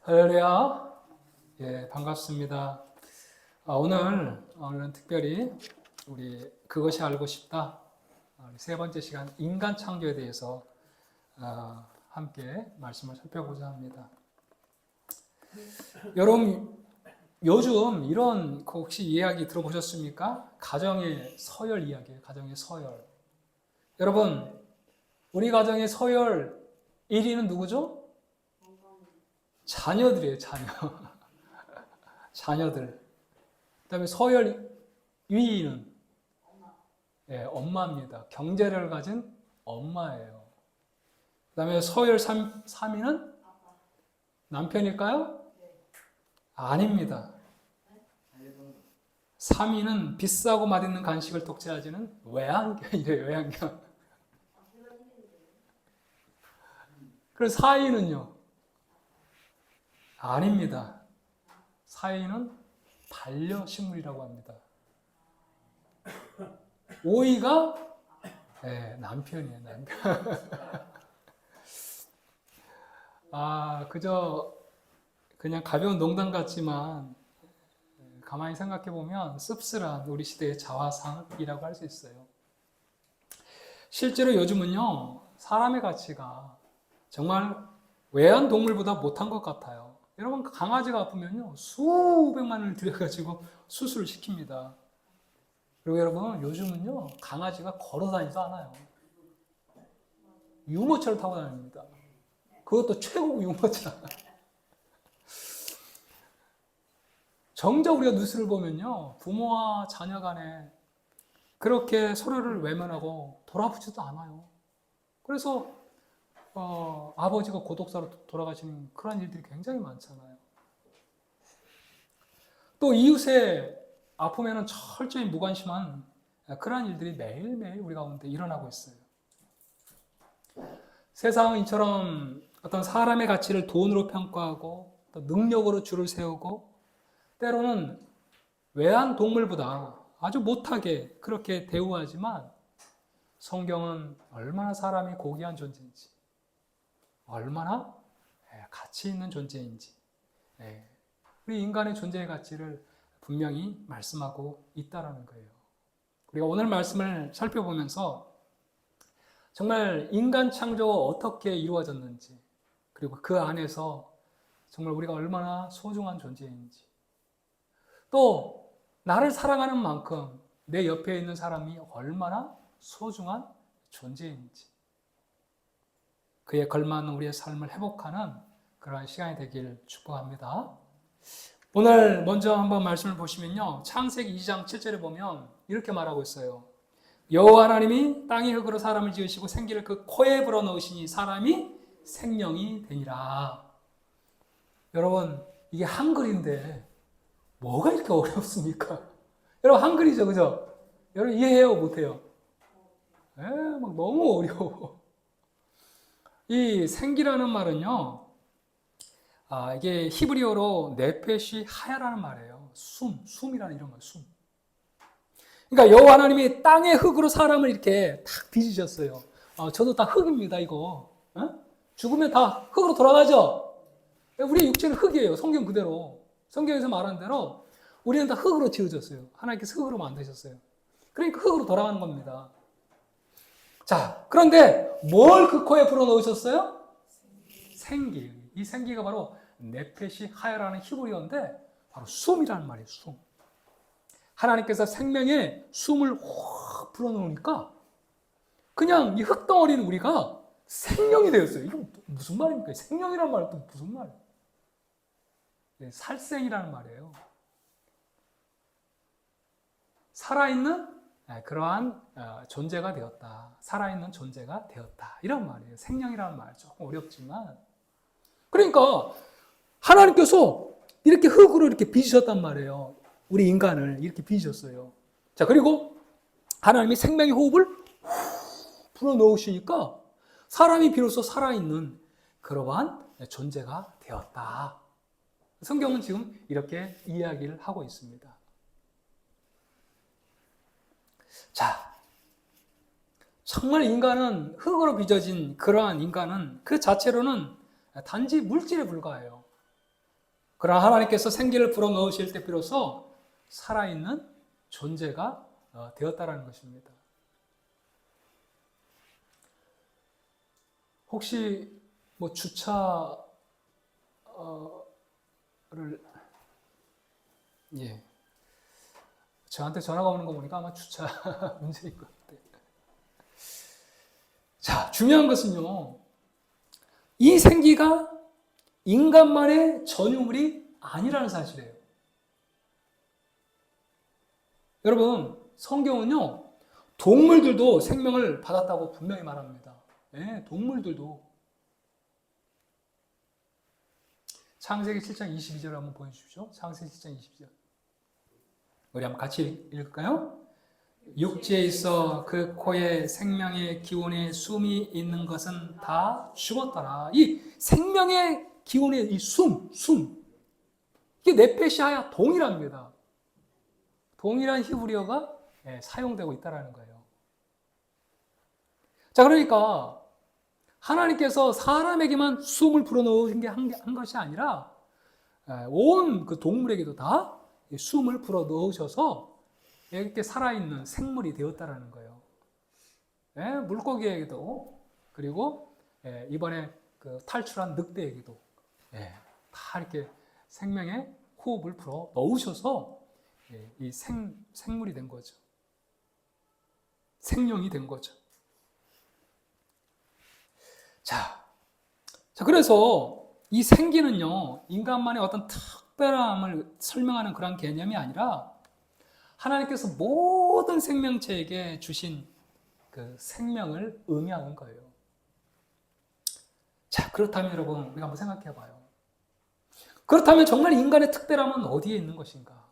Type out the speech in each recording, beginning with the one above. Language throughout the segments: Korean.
할렐루야. 예, 반갑습니다. 오늘은 특별히 우리 그것이 알고 싶다. 세 번째 시간 인간 창조에 대해서 함께 말씀을 살펴보자 합니다. 여러분, 요즘 이런 혹시 이야기 들어보셨습니까? 가정의 서열 이야기예요. 가정의 서열. 여러분, 우리 가정의 서열 1위는 누구죠? 자녀들이에요, 자녀. 자녀들. 그 다음에 서열 2위는 엄마입니다. 경제를 가진 엄마예요. 그 다음에 서열 3위는 남편일까요? 아닙니다. 3위는 비싸고 맛있는 간식을 독차지하는 외환경이래요, 외환경. 그리고 4위는요? 아닙니다. 4위는 반려식물이라고 합니다. 5위가 남편이에요, 남편. 그냥 가벼운 농담 같지만 가만히 생각해 보면 씁쓸한 우리 시대의 자화상이라고 할 수 있어요. 실제로 요즘은요, 사람의 가치가 정말 외환동물보다 못한 것 같아요. 여러분, 강아지가 아프면요, 수백만 원을 들여가지고 수술을 시킵니다. 그리고 여러분, 요즘은요, 강아지가 걸어 다니지도 않아요. 유모차를 타고 다닙니다. 그것도 최고 유모차. 정작 우리가 뉴스를 보면요, 부모와 자녀 간에 그렇게 서로를 외면하고 돌아보지도 않아요. 그래서 아버지가 고독사로 돌아가시는 그런 일들이 굉장히 많잖아요. 또 이웃의 아픔에는 철저히 무관심한 그런 일들이 매일매일 우리 가운데 일어나고 있어요. 세상은 이처럼 어떤 사람의 가치를 돈으로 평가하고 또 능력으로 줄을 세우고 때로는 외한 동물보다 아주 못하게 그렇게 대우하지만 성경은 얼마나 사람이 고귀한 존재인지, 얼마나 가치 있는 존재인지, 우리 인간의 존재의 가치를 분명히 말씀하고 있다는 거예요. 우리가 오늘 말씀을 살펴보면서 정말 인간 창조가 어떻게 이루어졌는지, 그리고 그 안에서 정말 우리가 얼마나 소중한 존재인지, 또 나를 사랑하는 만큼 내 옆에 있는 사람이 얼마나 소중한 존재인지, 그에 걸맞는 우리의 삶을 회복하는 그러한 시간이 되길 축복합니다. 오늘 먼저 한번 말씀을 보시면요, 창세기 2장 7절에 보면 이렇게 말하고 있어요. 여호와 하나님이 땅의 흙으로 사람을 지으시고 생기를 그 코에 불어넣으시니 사람이 생명이 되니라. 여러분, 이게 한글인데 뭐가 이렇게 어렵습니까? 여러분, 한글이죠, 그죠? 여러분, 이해해요, 못해요? 막 너무 어려워. 이 생기라는 말은요, 이게 히브리어로 네페시 하야라는 말이에요. 숨이라는 이런 거예요, 숨. 그러니까 여호와 하나님이 땅의 흙으로 사람을 이렇게 탁 빚으셨어요. 저도 다 흙입니다, 이거. 죽으면 다 흙으로 돌아가죠? 우리 육체는 흙이에요, 성경 그대로. 성경에서 말한 대로 우리는 다 흙으로 지어졌어요. 하나님께서 흙으로 만드셨어요. 그러니까 흙으로 돌아가는 겁니다. 자, 그런데 뭘 그 코에 불어넣으셨어요? 생기. 이 생기가 바로 네페시 하야라는 히브리어인데 바로 숨이라는 말이에요, 숨. 하나님께서 생명에 숨을 확 불어넣으니까 그냥 이 흙덩어리는 우리가 생명이 되었어요. 이거 무슨 말입니까? 생명이라는 말은 또 무슨 말이에요? 살생이라는 말이에요. 살아있는 그러한 존재가 되었다. 살아있는 존재가 되었다. 이런 말이에요. 생명이라는 말 조금 어렵지만. 그러니까 하나님께서 이렇게 흙으로 이렇게 빚으셨단 말이에요. 우리 인간을 이렇게 빚으셨어요. 자, 그리고 하나님이 생명의 호흡을 불어넣으시니까 사람이 비로소 살아있는 그러한 존재가 되었다. 성경은 지금 이렇게 이야기를 하고 있습니다. 자, 정말 인간은 흙으로 빚어진 그러한 인간은 그 자체로는 단지 물질에 불과해요. 그러나 하나님께서 생기를 불어넣으실 때 비로소 살아있는 존재가 되었다라는 것입니다. 혹시 뭐 주차를 저한테 전화가 오는 거 보니까 아마 주차 문제인 것 같아요. 자, 중요한 것은요, 이 생기가 인간만의 전유물이 아니라는 사실이에요. 여러분, 성경은요, 동물들도 생명을 받았다고 분명히 말합니다. 네, 동물들도. 창세기 7장 22절 한번 보여주십시오. 창세기 7장 22절. 우리 한번 같이 읽을까요? 육지에 있어 그 코에 생명의 기운의 숨이 있는 것은 다 죽었더라. 이 생명의 기운의 이 숨. 이게 네페시아야 동일합니다. 동일한 히브리어가 사용되고 있다는 거예요. 자, 그러니까 하나님께서 사람에게만 숨을 불어넣으신 게 한 것이 아니라 온 그 동물에게도 다 숨을 불어넣으셔서 이렇게 살아있는 생물이 되었다는 거예요. 물고기에게도, 그리고 이번에 그 탈출한 늑대에게도 다 이렇게 생명의 호흡을 불어 넣으셔서 이 생물이 된 거죠. 생명이 된 거죠. 자, 그래서 이 생기는요, 인간만의 어떤 특별함을 설명하는 그런 개념이 아니라 하나님께서 모든 생명체에게 주신 그 생명을 의미하는 거예요. 자, 그렇다면 여러분, 우리가 한번 생각해 봐요. 그렇다면 정말 인간의 특별함은 어디에 있는 것인가?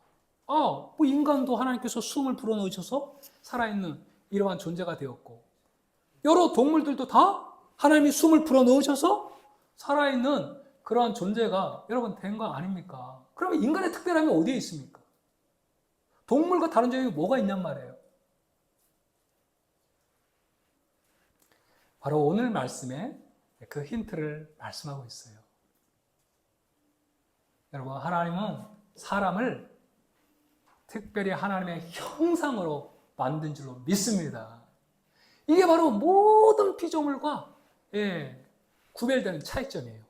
뭐 인간도 하나님께서 숨을 불어넣으셔서 살아있는 이러한 존재가 되었고, 여러 동물들도 다 하나님이 숨을 불어넣으셔서 살아있는 그러한 존재가 여러분 된 거 아닙니까? 그러면 인간의 특별함이 어디에 있습니까? 동물과 다른 점이 뭐가 있냔 말이에요. 바로 오늘 말씀에 그 힌트를 말씀하고 있어요. 여러분, 하나님은 사람을 특별히 하나님의 형상으로 만든 줄로 믿습니다. 이게 바로 모든 피조물과 구별되는 차이점이에요.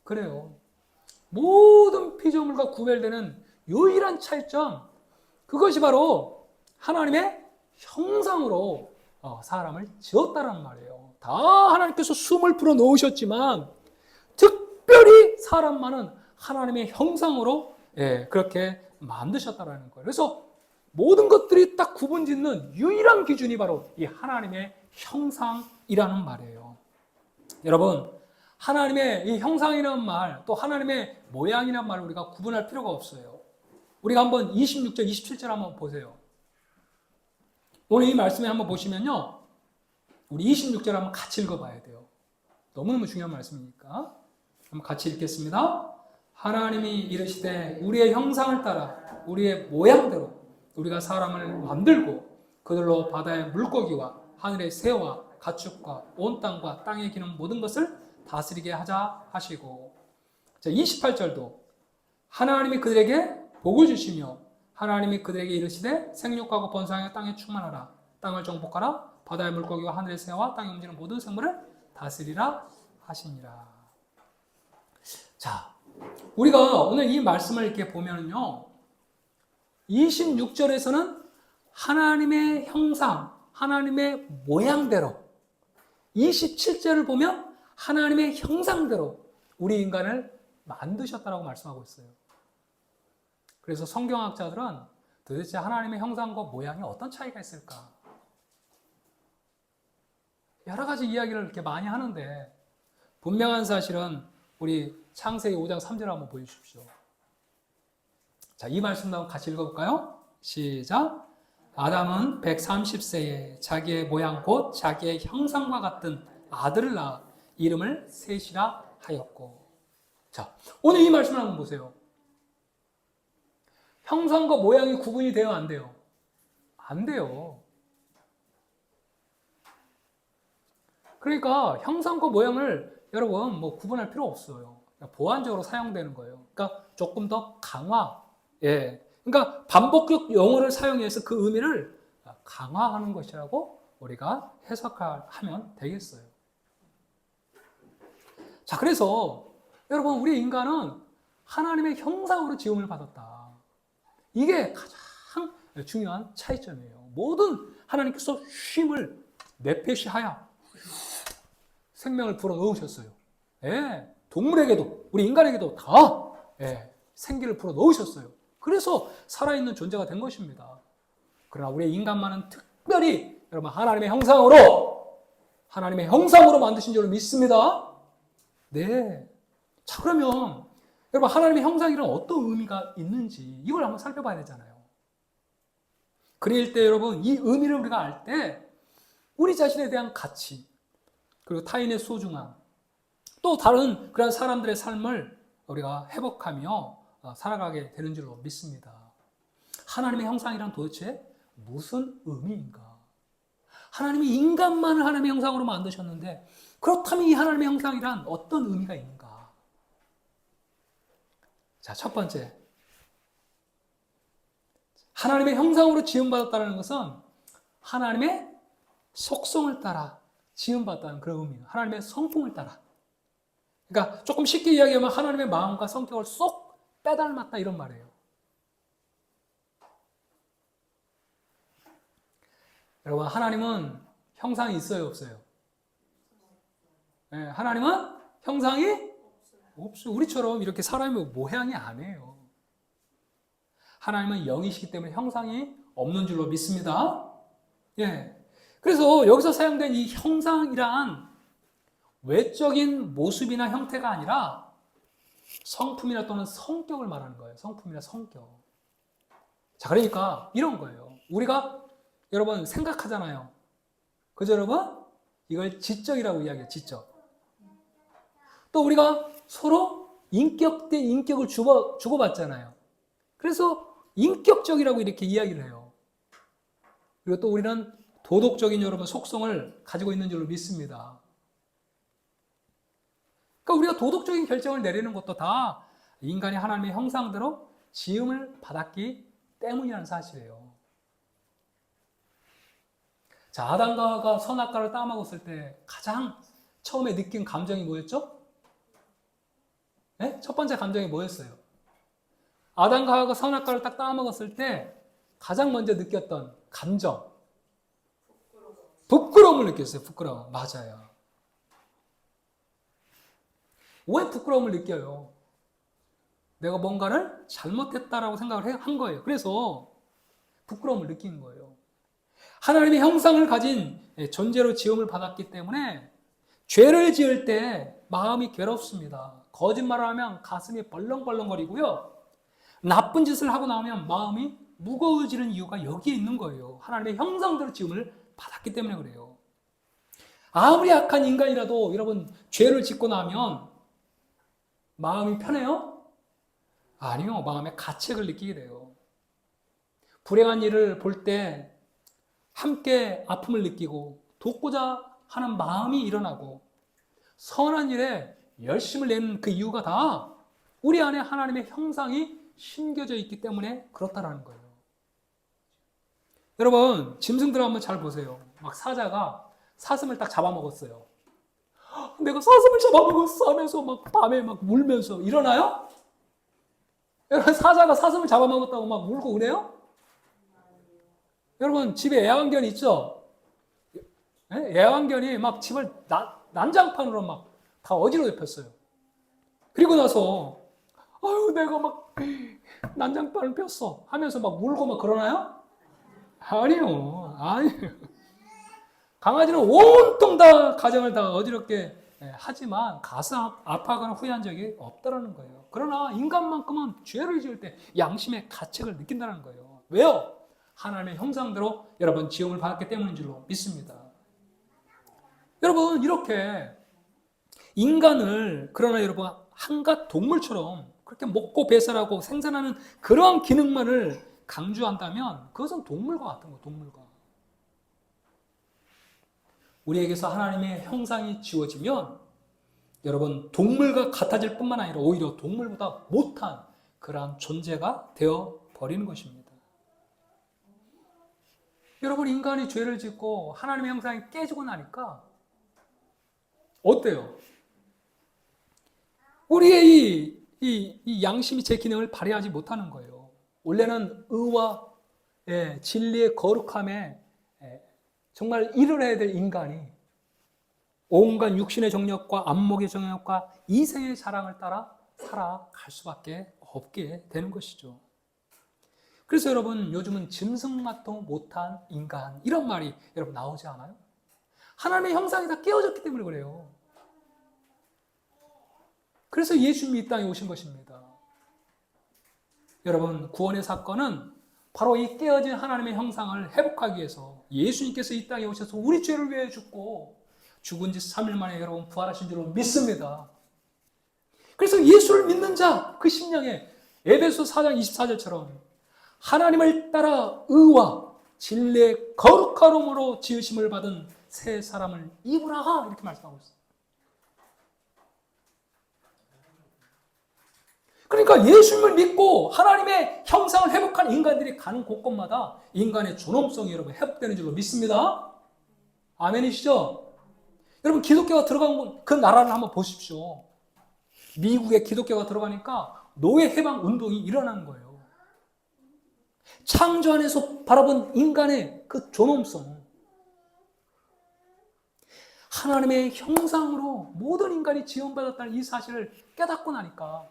그래요. 모든 피조물과 구별되는 유일한 차이점, 그것이 바로 하나님의 형상으로 사람을 지었다는 말이에요. 다 하나님께서 숨을 불어넣으셨지만 특별히 사람만은 하나님의 형상으로 그렇게 만드셨다는 거예요. 그래서 모든 것들이 딱 구분짓는 유일한 기준이 바로 이 하나님의 형상이라는 말이에요. 여러분, 하나님의 이 형상이라는 말, 또 하나님의 모양이라는 말을 우리가 구분할 필요가 없어요. 우리가 한번 26절, 27절 한번 보세요. 오늘 이 말씀에 한번 보시면요, 우리 26절 한번 같이 읽어봐야 돼요. 너무너무 중요한 말씀이니까 한번 같이 읽겠습니다. 하나님이 이르시되 우리의 형상을 따라 우리의 모양대로 우리가 사람을 만들고 그들로 바다의 물고기와 하늘의 새와 가축과 온 땅과 땅에 기는 모든 것을 다스리게 하자 하시고, 자, 28절도 하나님이 그들에게 복을 주시며 하나님이 그들에게 이르시되 생육하고 번성하여 땅에 충만하라. 땅을 정복하라. 바다의 물고기와 하늘의 새와 땅에 움직이는 모든 생물을 다스리라 하시니라. 자, 우리가 오늘 이 말씀을 이렇게 보면요, 26절에서는 하나님의 형상, 하나님의 모양대로, 27절을 보면 하나님의 형상대로 우리 인간을 만드셨다라고 말씀하고 있어요. 그래서 성경학자들은 도대체 하나님의 형상과 모양이 어떤 차이가 있을까? 여러 가지 이야기를 이렇게 많이 하는데 분명한 사실은 우리 창세기 5장 3절 한번 보여주십시오. 자, 이 말씀도 한번 같이 읽어볼까요? 시작. 아담은 130세에 자기의 모양 곧 자기의 형상과 같은 아들을 낳아 이름을 셋이라 하였고. 자, 오늘 이 말씀을 한번 보세요. 형상과 모양이 구분이 돼요, 안 돼요? 안 돼요. 그러니까 형상과 모양을 여러분 뭐 구분할 필요 없어요. 보완적으로 사용되는 거예요. 그러니까 조금 더 강화. 예. 그러니까 반복적 용어를 사용해서 그 의미를 강화하는 것이라고 우리가 해석하면 되겠어요. 자, 그래서 여러분 우리 인간은 하나님의 형상으로 지음을 받았다. 이게 가장 중요한 차이점이에요. 모든 하나님께서 쉼을 내페시하여 생명을 불어넣으셨어요. 예, 동물에게도 우리 인간에게도 다 생기를 불어넣으셨어요. 그래서 살아있는 존재가 된 것입니다. 그러나 우리 인간만은 특별히 여러분 하나님의 형상으로 만드신 줄로 믿습니다. 네. 자, 그러면 여러분 하나님의 형상이란 어떤 의미가 있는지 이걸 한번 살펴봐야 되잖아요. 그럴 때 여러분 이 의미를 우리가 알 때 우리 자신에 대한 가치 그리고 타인의 소중함 또 다른 그런 사람들의 삶을 우리가 회복하며 살아가게 되는 줄로 믿습니다. 하나님의 형상이란 도대체 무슨 의미인가? 하나님이 인간만을 하나님의 형상으로 만드셨는데 그렇다면 이 하나님의 형상이란 어떤 의미가 있는가? 자, 첫 번째. 하나님의 형상으로 지음받았다는 것은 하나님의 속성을 따라 지음받았다는 그런 의미예요. 하나님의 성품을 따라. 그러니까 조금 쉽게 이야기하면 하나님의 마음과 성격을 쏙 빼닮았다 이런 말이에요. 여러분 하나님은 형상이 있어요 없어요? 네, 하나님은 형상이 없어요. 우리처럼 이렇게 사람의 모양이 아니에요. 하나님은 영이시기 때문에 형상이 없는 줄로 믿습니다. 예. 그래서 여기서 사용된 이 형상이란 외적인 모습이나 형태가 아니라 성품이나 또는 성격을 말하는 거예요. 성품이나 성격. 자, 그러니까 이런 거예요. 우리가 여러분 생각하잖아요. 그죠, 여러분? 이걸 지적이라고 이야기해요. 지적. 또 우리가 서로 인격 대 인격을 주고받잖아요. 그래서 인격적이라고 이렇게 이야기를 해요. 그리고 또 우리는 도덕적인 여러분 속성을 가지고 있는 줄로 믿습니다. 그러니까 우리가 도덕적인 결정을 내리는 것도 다 인간이 하나님의 형상대로 지음을 받았기 때문이라는 사실이에요. 자, 아담과 하와가 선악과를 따먹었을 때 가장 처음에 느낀 감정이 뭐였죠? 네? 첫 번째 감정이 뭐였어요? 아담과 하와가 선악과를 딱 따먹었을 때 가장 먼저 느꼈던 감정. 부끄러움을 느꼈어요. 부끄러움. 맞아요. 왜 부끄러움을 느껴요? 내가 뭔가를 잘못했다라고 생각을 한 거예요. 그래서 부끄러움을 느낀 거예요. 하나님의 형상을 가진 존재로 지음을 받았기 때문에 죄를 지을 때 마음이 괴롭습니다. 거짓말을 하면 가슴이 벌렁벌렁거리고요. 나쁜 짓을 하고 나면 마음이 무거워지는 이유가 여기에 있는 거예요. 하나님의 형상대로 지음을 받았기 때문에 그래요. 아무리 악한 인간이라도 여러분 죄를 짓고 나면 마음이 편해요? 아니요. 마음에 가책을 느끼게 돼요. 불행한 일을 볼 때 함께 아픔을 느끼고 돕고자 하는 마음이 일어나고 선한 일에 열심을 내는 그 이유가 다 우리 안에 하나님의 형상이 심겨져 있기 때문에 그렇다라는 거예요. 여러분 짐승들 한번 잘 보세요. 막 사자가 사슴을 딱 잡아먹었어요. 내가 사슴을 잡아먹었어 하면서 막 밤에 막 울면서 일어나요? 여러분 사자가 사슴을 잡아먹었다고 막 울고 그래요? 여러분 집에 애완견 있죠? 애완견이 막 집을 난장판으로 막 다 어지럽혔어요. 그리고 나서 아유 내가 막 난장판을 폈어 하면서 막 울고 막 그러나요? 아니요. 강아지는 온통 다 가정을 다 어지럽게 하지만 가슴 아파하거나 후회한 적이 없다라는 거예요. 그러나 인간만큼은 죄를 지을 때 양심의 가책을 느낀다는 거예요. 왜요? 하나님의 형상대로 여러분 지음을 받았기 때문인 줄로 믿습니다. 여러분 이렇게 인간을 그러나 여러분 한갓 동물처럼 그렇게 먹고 배설하고 생산하는 그러한 기능만을 강조한다면 그것은 동물과 같은 거예요. 동물과. 우리에게서 하나님의 형상이 지워지면 여러분 동물과 같아질 뿐만 아니라 오히려 동물보다 못한 그러한 존재가 되어 버리는 것입니다. 여러분 인간이 죄를 짓고 하나님의 형상이 깨지고 나니까 어때요? 우리의 이 양심이 제 기능을 발휘하지 못하는 거예요. 원래는 의와 진리의 거룩함에 정말 일을 해야 될 인간이 온갖 육신의 정욕과 안목의 정욕과 이생의 자랑을 따라 살아갈 수밖에 없게 되는 것이죠. 그래서 여러분 요즘은 짐승맛도 못한 인간 이런 말이 여러분 나오지 않아요? 하나님의 형상이 다 깨어졌기 때문에 그래요. 그래서 예수님이 이 땅에 오신 것입니다. 여러분 구원의 사건은 바로 이 깨어진 하나님의 형상을 회복하기 위해서 예수님께서 이 땅에 오셔서 우리 죄를 위해 죽고 죽은 지 3일 만에 여러분 부활하신 줄로 믿습니다. 그래서 예수를 믿는 자 그 심령에 에베소 4장 24절처럼 하나님을 따라 의와 진리의 거룩함으로 지으심을 받은 새 사람을 입으라 이렇게 말씀하고 있어요. 그러니까 예수님을 믿고 하나님의 형상을 회복한 인간들이 가는 곳곳마다 인간의 존엄성이 여러분 회복되는 줄로 믿습니다. 아멘이시죠? 여러분 기독교가 들어간 그 나라를 한번 보십시오. 미국에 기독교가 들어가니까 노예 해방 운동이 일어나는 거예요. 창조 안에서 바라본 인간의 그 존엄성, 하나님의 형상으로 모든 인간이 지원받았다는 이 사실을 깨닫고 나니까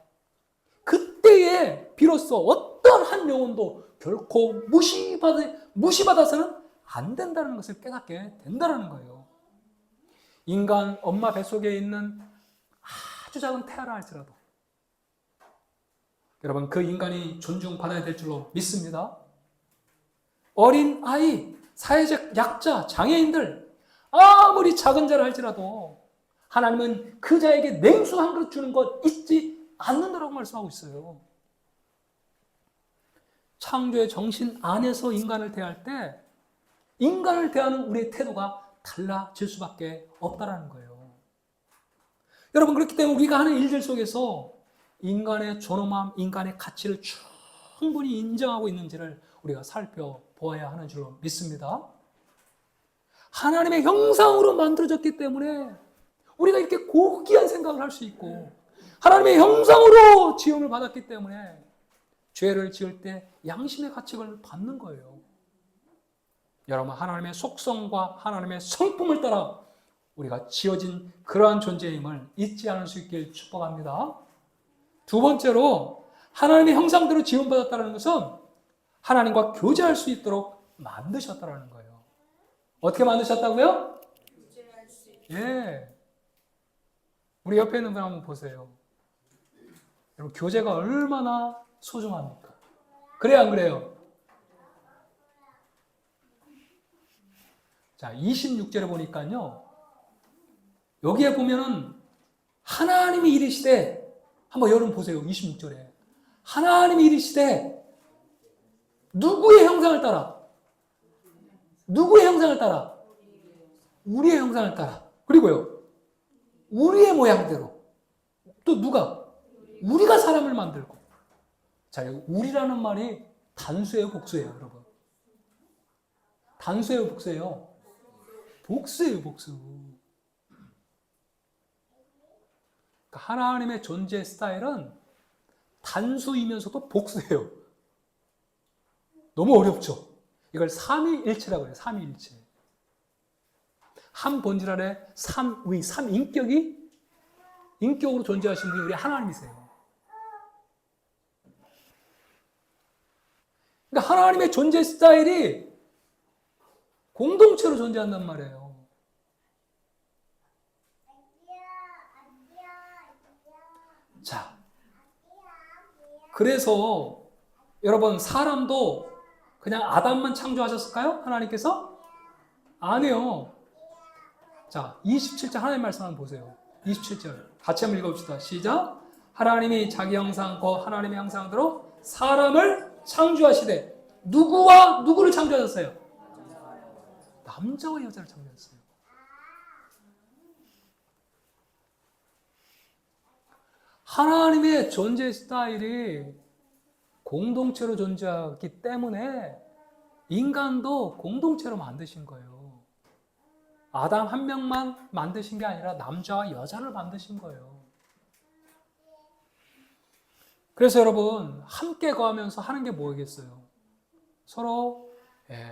그때에 비로소 어떤 한 영혼도 결코 무시받아서는 안 된다는 것을 깨닫게 된다는 거예요. 인간 엄마 뱃속에 있는 아주 작은 태아라 할지라도 여러분 그 인간이 존중받아야 될 줄로 믿습니다. 어린 아이, 사회적 약자, 장애인들 아무리 작은 자라 할지라도 하나님은 그 자에게 냉수 한 그릇 주는 것 잊지 않는다라고 말씀하고 있어요. 창조의 정신 안에서 인간을 대할 때 인간을 대하는 우리의 태도가 달라질 수밖에 없다라는 거예요. 여러분 그렇기 때문에 우리가 하는 일들 속에서 인간의 존엄함, 인간의 가치를 충분히 인정하고 있는지를 우리가 살펴보아야 하는 줄로 믿습니다. 하나님의 형상으로 만들어졌기 때문에 우리가 이렇게 고귀한 생각을 할 수 있고 하나님의 형상으로 지음을 받았기 때문에 죄를 지을 때 양심의 가책을 받는 거예요. 여러분 하나님의 속성과 하나님의 성품을 따라 우리가 지어진 그러한 존재임을 잊지 않을 수 있길 축복합니다. 두 번째로 하나님의 형상대로 지음받았다는 것은 하나님과 교제할 수 있도록 만드셨다는 거예요. 어떻게 만드셨다고요? 예. 우리 옆에 있는 분 한번 보세요. 여러분 교제가 얼마나 소중합니까? 그래요 안 그래요? 자 26절에 보니까요. 여기에 보면은 하나님이 이르시되 한번 여러분 보세요. 26절에 하나님이 이르시되 누구의 형상을 따라? 누구의 형상을 따라? 우리의 형상을 따라. 그리고요. 우리의 모양대로. 또 누가? 우리가 사람을 만들고. 자, 여기 우리라는 말이 단수예요, 복수예요, 여러분? 단수예요, 복수예요? 복수예요, 복수. 그러니까 하나님의 존재 스타일은 단수이면서도 복수예요. 너무 어렵죠? 이걸 삼위일체라고 해요, 삼위일체. 한 본질 아래 삼위, 삼인격이 인격으로 존재하신 분이 우리 하나님이세요. 그러니까 하나님의 존재 스타일이 공동체로 존재한단 말이에요. 자, 그래서 여러분 사람도 그냥 아담만 창조하셨을까요? 하나님께서? 아니요. 자, 27절 하나님 말씀 한번 보세요. 27절 같이 한번 읽어봅시다. 시작. 하나님이 자기 형상 곧 하나님의 형상대로 사람을 창조하시되 누구와 누구를 창조하셨어요? 남자와 여자를 창조하셨어요. 하나님의 존재 스타일이 공동체로 존재하기 때문에 인간도 공동체로 만드신 거예요. 아담 한 명만 만드신 게 아니라 남자와 여자를 만드신 거예요. 그래서 여러분, 함께 거하면서 하는 게 뭐겠어요? 서로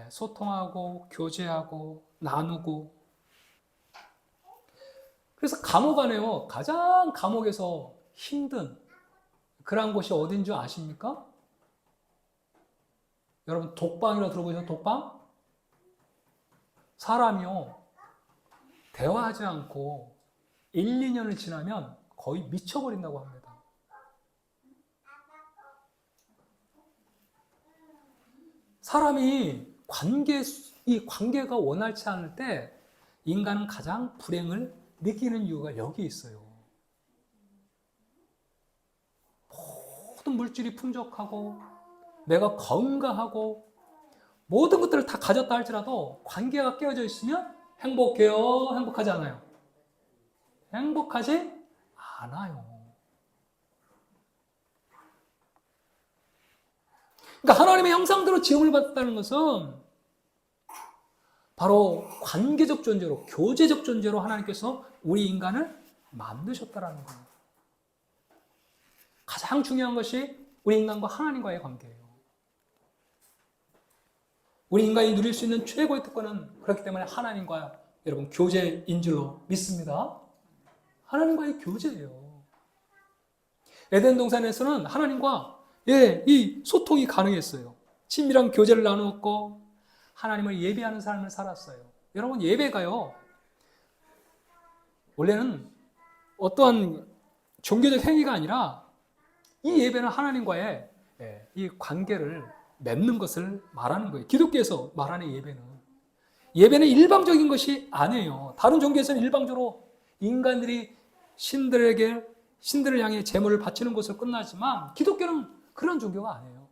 소통하고 교제하고 나누고. 그래서 감옥 안에요. 가장 감옥에서 힘든 그런 곳이 어딘 줄 아십니까? 여러분 독방이라 들어보셨어요? 독방? 사람이요. 대화하지 않고 1, 2년을 지나면 거의 미쳐버린다고 합니다. 사람이 이 관계가 원활치 않을 때 인간은 가장 불행을 느끼는 이유가 여기 있어요. 모든 물질이 풍족하고 내가 건강하고 모든 것들을 다 가졌다 할지라도 관계가 깨어져 있으면 행복해요? 행복하지 않아요? 행복하지 않아요. 그러니까 하나님의 형상대로 지음을 받았다는 것은 바로 관계적 존재로, 교제적 존재로 하나님께서 우리 인간을 만드셨다는 거예요. 가장 중요한 것이 우리 인간과 하나님과의 관계예요. 우리 인간이 누릴 수 있는 최고의 특권은 그렇기 때문에 하나님과 여러분 교제인 줄로 믿습니다. 하나님과의 교제예요. 에덴 동산에서는 하나님과 이 소통이 가능했어요. 친밀한 교제를 나누었고 하나님을 예배하는 삶을 살았어요. 여러분 예배가요. 원래는 어떠한 종교적 행위가 아니라 이 예배는 하나님과의 이 관계를 맺는 것을 말하는 거예요. 기독교에서 말하는 예배는 일방적인 것이 아니에요. 다른 종교에서는 일방적으로 인간들이 신들을 향해 제물을 바치는 것으로 끝나지만 기독교는 그런 종교가 아니에요.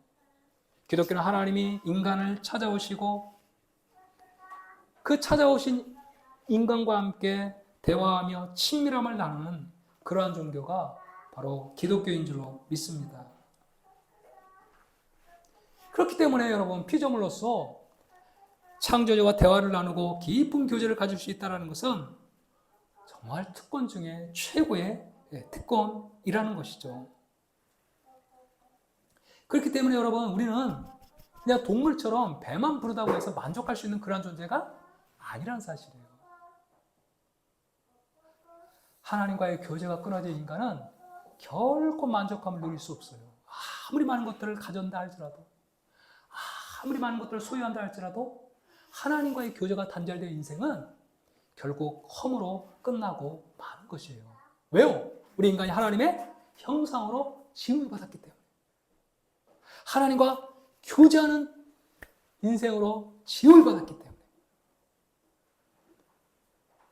기독교는 하나님이 인간을 찾아오시고 그 찾아오신 인간과 함께 대화하며 친밀함을 나누는 그러한 종교가 바로 기독교인 줄로 믿습니다. 그렇기 때문에 여러분 피조물로서 창조주와 대화를 나누고 깊은 교제를 가질 수 있다는 것은 정말 특권 중에 최고의 특권이라는 것이죠. 그렇기 때문에 여러분 우리는 그냥 동물처럼 배만 부르다고 해서 만족할 수 있는 그런 존재가 아니라는 사실이에요. 하나님과의 교제가 끊어진 인간은 결코 만족감을 누릴 수 없어요. 아무리 많은 것들을 가졌다 할지라도 아무리 많은 것들을 소유한다 할지라도 하나님과의 교제가 단절된 인생은 결국 험으로 끝나고 마는 것이에요. 왜요? 우리 인간이 하나님의 형상으로 지음을 받았기 때문에. 하나님과 교제하는 인생으로 지음을 받았기 때문에.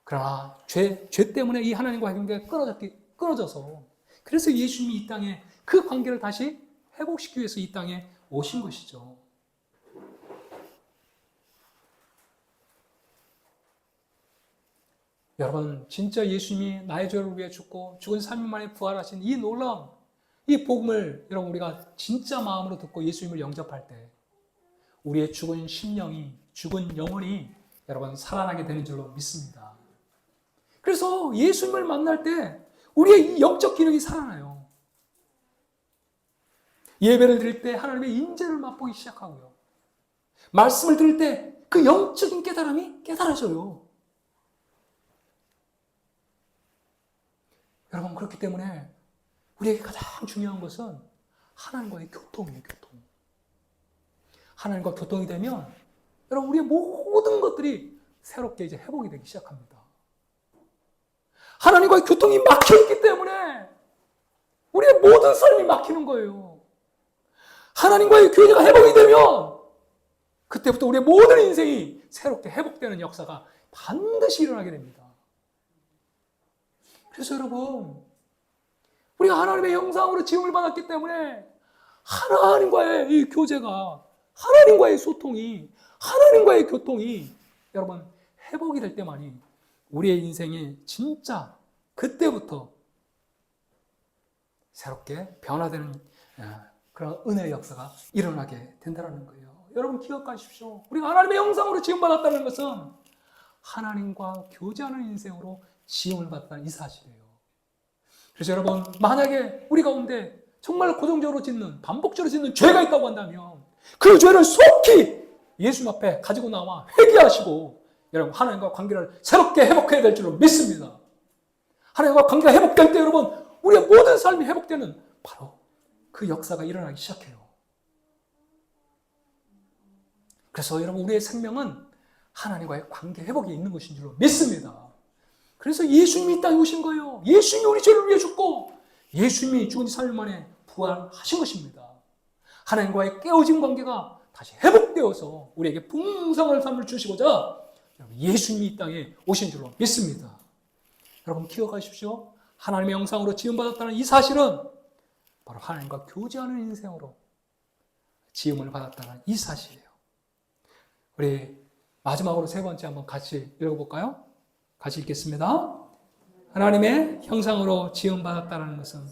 그러나 죄 때문에 이 하나님과의 관계가 끊어져서 그래서 예수님이 이 땅에 그 관계를 다시 회복시키기 위해서 이 땅에 오신 것이죠. 여러분 진짜 예수님이 나의 죄를 위해 죽고 죽은 3일 만에 부활하신 이 놀라운 이 복음을 여러분 우리가 진짜 마음으로 듣고 예수님을 영접할 때 우리의 죽은 심령이 죽은 영혼이 여러분 살아나게 되는 줄로 믿습니다. 그래서 예수님을 만날 때 우리의 이 영적 기능이 살아나요. 예배를 드릴 때 하나님의 인재를 맛보기 시작하고요. 말씀을 들을 때 그 영적인 깨달음이 깨달아져요. 여러분 그렇기 때문에 우리에게 가장 중요한 것은 하나님과의 교통이에요. 교통. 하나님과 교통이 되면 여러분 우리의 모든 것들이 새롭게 이제 회복이 되기 시작합니다. 하나님과의 교통이 막혀있기 때문에 우리의 모든 삶이 막히는 거예요. 하나님과의 교제가 회복이 되면 그때부터 우리의 모든 인생이 새롭게 회복되는 역사가 반드시 일어나게 됩니다. 그래서 여러분 우리가 하나님의 형상으로 지음을 받았기 때문에 하나님과의 이 교제가 하나님과의 소통이 하나님과의 교통이 여러분 회복이 될 때만이 우리의 인생이 진짜 그때부터 새롭게 변화되는 그런 은혜의 역사가 일어나게 된다는 거예요. 여러분 기억하십시오. 우리가 하나님의 형상으로 지음받았다는 것은 하나님과 교제하는 인생으로 지음을 받았다는 이 사실이에요. 그래서 여러분 만약에 우리 가운데 정말 고정적으로 짓는 반복적으로 짓는 죄가 있다고 한다면 그 죄를 속히 예수 앞에 가지고 나와 회개하시고 여러분 하나님과 관계를 새롭게 회복해야 될 줄로 믿습니다. 하나님과 관계가 회복될 때 여러분 우리의 모든 삶이 회복되는 바로 그 역사가 일어나기 시작해요. 그래서 여러분 우리의 생명은 하나님과의 관계 회복에 있는 것인 줄로 믿습니다. 그래서 예수님이 이 땅에 오신 거예요. 예수님이 우리 죄를 위해 죽고 예수님이 죽은 지 3일 만에 부활하신 것입니다. 하나님과의 깨어진 관계가 다시 회복되어서 우리에게 풍성한 삶을 주시고자 예수님이 이 땅에 오신 줄로 믿습니다. 여러분 기억하십시오. 하나님의 형상으로 지음받았다는 이 사실은 바로 하나님과 교제하는 인생으로 지음을 받았다는 이 사실이에요. 우리 마지막으로 세 번째 한번 같이 읽어볼까요? 같이 읽겠습니다. 하나님의 형상으로 지음받았다는 것은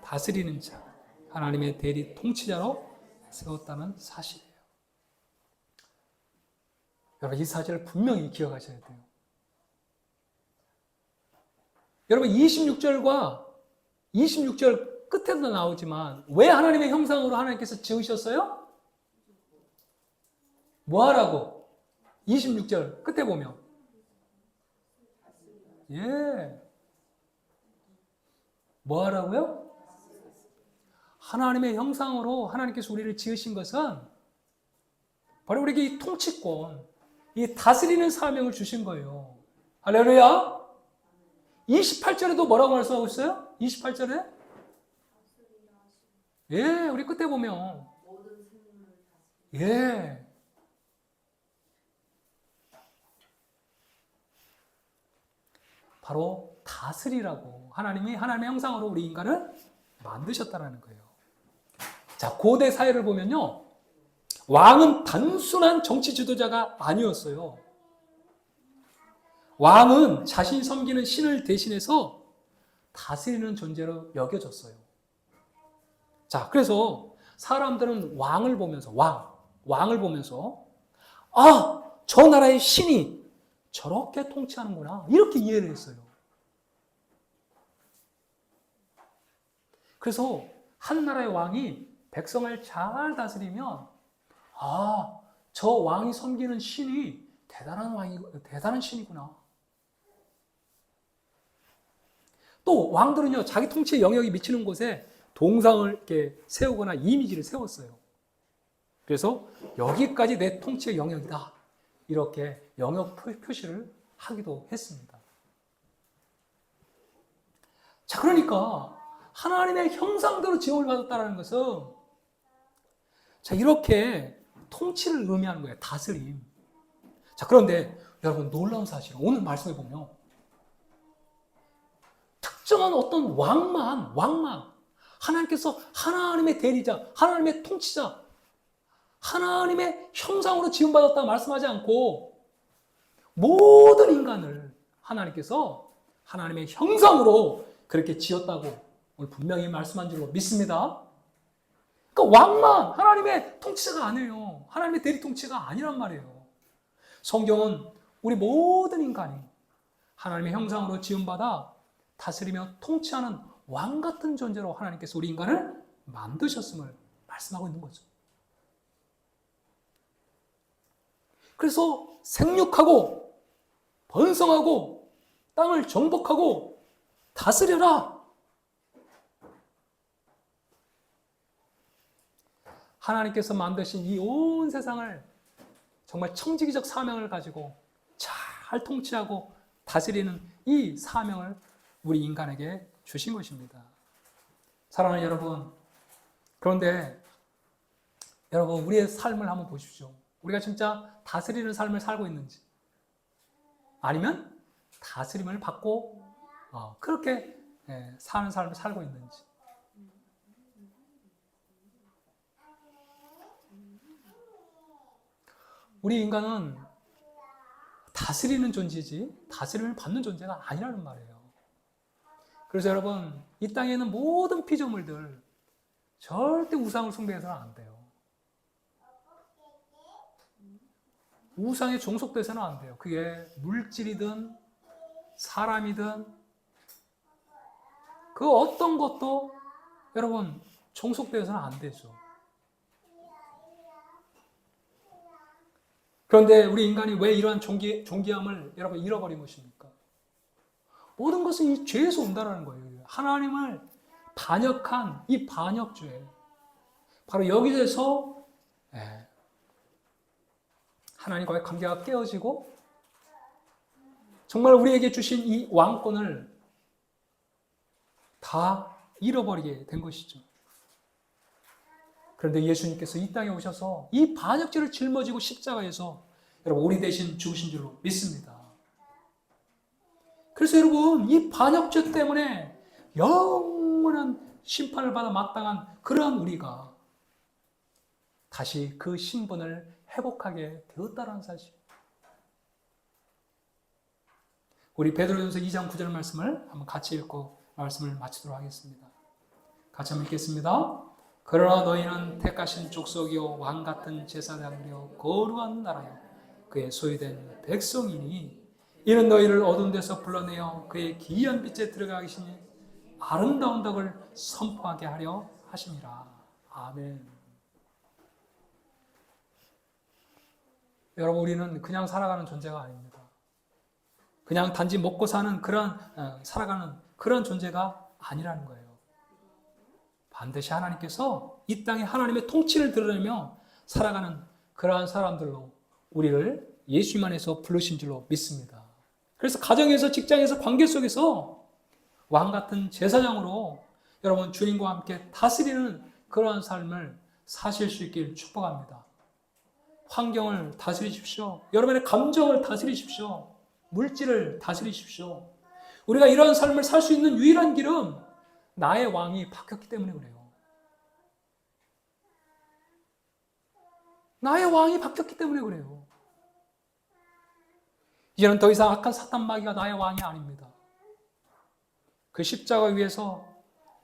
다스리는 자, 하나님의 대리 통치자로 세웠다는 사실이에요. 여러분 이 사실을 분명히 기억하셔야 돼요. 여러분 26절과 26절 끝에도 나오지만 왜 하나님의 형상으로 하나님께서 지으셨어요? 뭐 하라고? 26절 끝에 보면 뭐 하라고요? 하나님의 형상으로 하나님께서 우리를 지으신 것은 바로 우리에게 이 통치권, 이 다스리는 사명을 주신 거예요. 할렐루야! 28절에도 뭐라고 말씀하고 있어요? 28절에? 우리 끝에 보면 바로 다스리라고 하나님이 하나님의 형상으로 우리 인간을 만드셨다는 거예요. 자, 고대 사회를 보면요. 왕은 단순한 정치 지도자가 아니었어요. 왕은 자신이 섬기는 신을 대신해서 다스리는 존재로 여겨졌어요. 자, 그래서 사람들은 왕을 보면서 왕을 보면서 저 나라의 신이 저렇게 통치하는구나 이렇게 이해를 했어요. 그래서 한 나라의 왕이 백성을 잘 다스리면 저 왕이 섬기는 신이 대단한 신이구나. 또 왕들은요 자기 통치의 영역이 미치는 곳에 동상을 이렇게 세우거나 이미지를 세웠어요. 그래서 여기까지 내 통치의 영역이다. 이렇게 영역 표시를 하기도 했습니다. 자, 그러니까 하나님의 형상대로 지음을 받았다는 것은 자, 이렇게 통치를 의미하는 거예요. 다스림. 자, 그런데 여러분 놀라운 사실은 오늘 말씀해 보면 특정한 어떤 왕만 하나님께서 하나님의 대리자, 하나님의 통치자, 하나님의 형상으로 지음받았다고 말씀하지 않고 모든 인간을 하나님께서 하나님의 형상으로 그렇게 지었다고 오늘 분명히 말씀한 줄로 믿습니다. 그러니까 왕만 하나님의 통치자가 아니에요. 하나님의 대리 통치가 아니란 말이에요. 성경은 우리 모든 인간이 하나님의 형상으로 지음받아 다스리며 통치하는 왕 같은 존재로 하나님께서 우리 인간을 만드셨음을 말씀하고 있는 거죠. 그래서 생육하고 번성하고 땅을 정복하고 다스려라. 하나님께서 만드신 이 온 세상을 정말 청지기적 사명을 가지고 잘 통치하고 다스리는 이 사명을 우리 인간에게 주신 것입니다. 사랑하는 여러분, 그런데 여러분 우리의 삶을 한번 보십시오. 우리가 진짜 다스리는 삶을 살고 있는지 아니면 다스림을 받고 그렇게 사는 삶을 살고 있는지. 우리 인간은 다스리는 존재지 다스림을 받는 존재가 아니라는 말이에요. 그래서 여러분, 이 땅에 있는 모든 피조물들 절대 우상을 숭배해서는 안 돼요. 우상에 종속돼서는 안 돼요. 그게 물질이든 사람이든 그 어떤 것도 여러분 종속되어서는 안 되죠. 그런데 우리 인간이 왜 이러한 존귀함을 여러분 잃어버린 것입니까? 모든 것은 이 죄에서 온다는 거예요. 하나님을 반역한 이 반역죄. 바로 여기에서 하나님과의 관계가 깨어지고 정말 우리에게 주신 이 왕권을 다 잃어버리게 된 것이죠. 그런데 예수님께서 이 땅에 오셔서 이 반역죄를 짊어지고 십자가에서 여러분 우리 대신 죽으신 줄로 믿습니다. 그래서 여러분 이 반역죄 때문에 영원한 심판을 받아 마땅한 그러한 우리가 다시 그 신분을 회복하게 되었다는 사실. 우리 베드로전서 2장 9절 말씀을 한번 같이 읽고 말씀을 마치도록 하겠습니다. 같이 한번 읽겠습니다. 그러나 너희는 택하신 족속이요 왕 같은 제사장이요 거룩한 나라요 그의 소유된 백성이니 이는 너희를 어두운 데서 불러내어 그의 기이한 빛에 들어가게 하시니 아름다운 덕을 선포하게 하려 하심이라. 아멘. 여러분 우리는 그냥 살아가는 존재가 아닙니다. 그냥 단지 먹고 사는 살아가는 그런 존재가 아니라는 거예요. 반드시 하나님께서 이 땅에 하나님의 통치를 드러내며 살아가는 그러한 사람들로 우리를 예수님 안에서 부르신 줄로 믿습니다. 그래서 가정에서 직장에서 관계 속에서 왕 같은 제사장으로 여러분 주님과 함께 다스리는 그러한 삶을 사실 수 있길 축복합니다. 환경을 다스리십시오. 여러분의 감정을 다스리십시오. 물질을 다스리십시오. 우리가 이러한 삶을 살 수 있는 유일한 길은 나의 왕이 바뀌었기 때문에 그래요. 나의 왕이 바뀌었기 때문에 그래요. 이제는 더 이상 악한 사탄 마귀가 나의 왕이 아닙니다. 그 십자가 위에서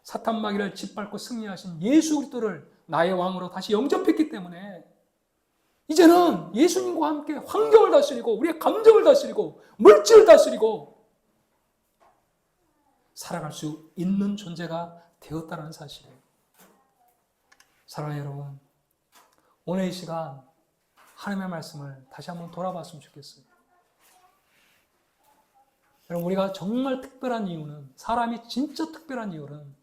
사탄 마귀를 짓밟고 승리하신 예수 그리스도를 나의 왕으로 다시 영접했기 때문에 이제는 예수님과 함께 환경을 다스리고 우리의 감정을 다스리고 물질을 다스리고 살아갈 수 있는 존재가 되었다는 사실이에요. 사랑하는 여러분, 오늘 이 시간 하나님의 말씀을 다시 한번 돌아봤으면 좋겠어요. 여러분 우리가 정말 특별한 이유는 사람이 진짜 특별한 이유는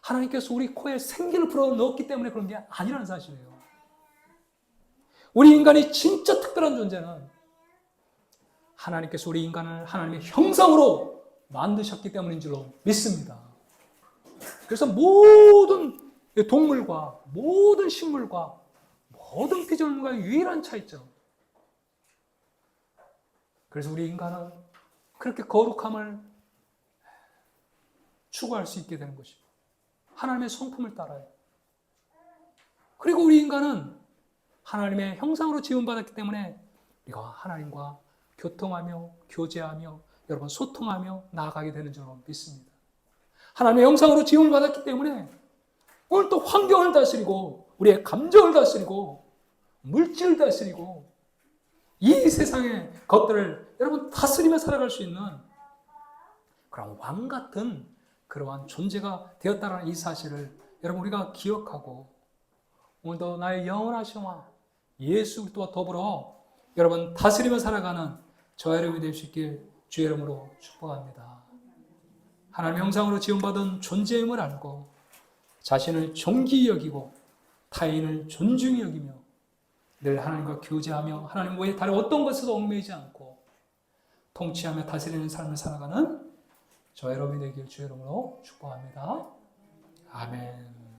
하나님께서 우리 코에 생기를 불어넣었기 때문에 그런 게 아니라는 사실이에요. 우리 인간이 진짜 특별한 존재는 하나님께서 우리 인간을 하나님의 형상으로 만드셨기 때문인 줄로 믿습니다. 그래서 모든 동물과 모든 식물과 모든 피조물과 유일한 차이점. 그래서 우리 인간은 그렇게 거룩함을 추구할 수 있게 되는 것이고 하나님의 성품을 따라요. 그리고 우리 인간은 하나님의 형상으로 지음받았기 때문에 우리가 하나님과 교통하며 교제하며 여러분 소통하며 나아가게 되는 줄로 믿습니다. 하나님의 형상으로 지음을 받았기 때문에 오늘 또 환경을 다스리고 우리의 감정을 다스리고 물질을 다스리고 이 세상의 것들을 여러분 다스리며 살아갈 수 있는 그런 왕 같은 그러한 존재가 되었다는 이 사실을 여러분 우리가 기억하고 오늘도 나의 영원하신 왕 예수 그리스도와 더불어 여러분 다스리며 살아가는 저와 여러분이 될 수 있길 주의 이름으로 축복합니다. 하나님의 형상으로 지음받은 존재임을 알고 자신을 존귀히 여기고 타인을 존중히 여기며 늘 하나님과 교제하며 하나님 외에 다른 어떤 것에도 얽매이지 않고 통치하며 다스리는 삶을 살아가는 저와 여러분이 되길 주의 이름으로 축복합니다. 아멘.